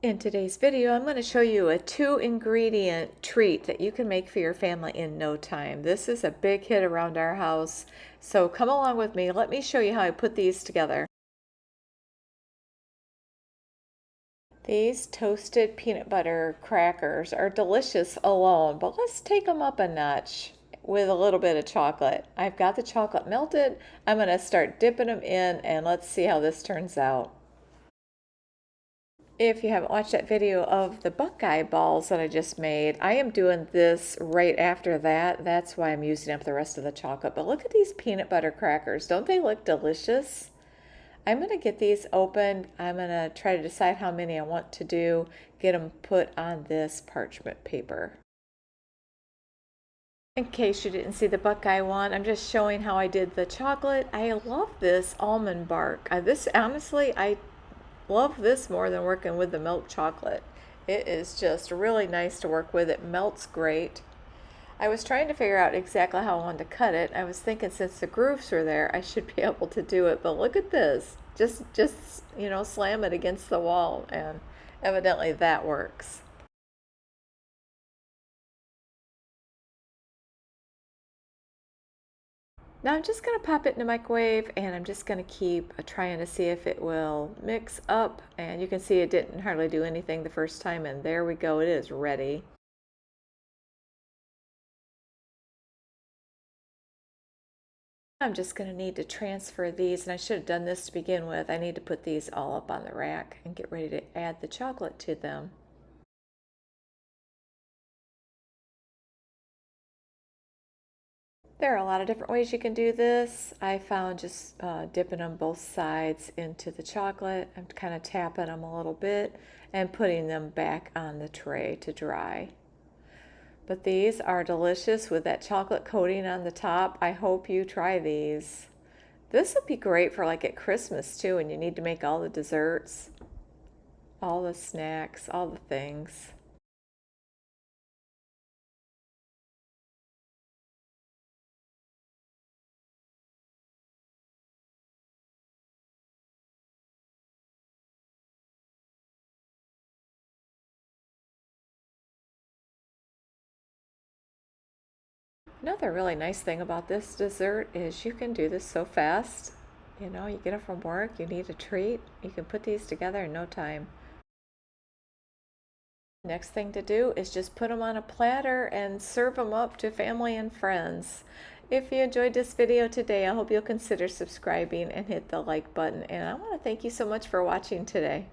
In today's video, I'm going to show you a 2-ingredient treat that you can make for your family in no time. This is a big hit around our house, so come along with me. Let me show you how I put these together. These toasted peanut butter crackers are delicious alone, but let's take them up a notch with a little bit of chocolate. I've got the chocolate melted. I'm going to start dipping them in and let's see how this turns out. If you haven't watched that video of the Buckeye balls that I just made, I am doing this right after that. That's why I'm using up the rest of the chocolate. But look at these peanut butter crackers. Don't they look delicious? I'm going to get these open. I'm going to try to decide how many I want to do, get them put on this parchment paper. In case you didn't see the Buckeye one, I'm just showing how I did the chocolate. I love this almond bark. This honestly, I love this more than working with the milk chocolate. It is just really nice to work with. It melts great. I was trying to figure out exactly how I wanted to cut it. I was thinking since the grooves are there, I should be able to do it. But look at this. Just slam it against the wall, and evidently that works. Now I'm just going to pop it in the microwave, and I'm just going to keep trying to see if it will mix up. And you can see it didn't hardly do anything the first time, and there we go, it is ready. I'm just going to need to transfer these, and I should have done this to begin with. I need to put these all up on the rack and get ready to add the chocolate to them. There are a lot of different ways you can do this. I found just dipping them both sides into the chocolate. I'm kind of tapping them a little bit and putting them back on the tray to dry. But these are delicious with that chocolate coating on the top. I hope you try these. This would be great for like at Christmas too, and you need to make all the desserts, all the snacks, all the things. Another really nice thing about this dessert is you can do this so fast. You get it from work, you need a treat, you can put these together in no time. Next thing to do is just put them on a platter and serve them up to family and friends. If you enjoyed this video today, I hope you'll consider subscribing and hit the like button. And I want to thank you so much for watching today.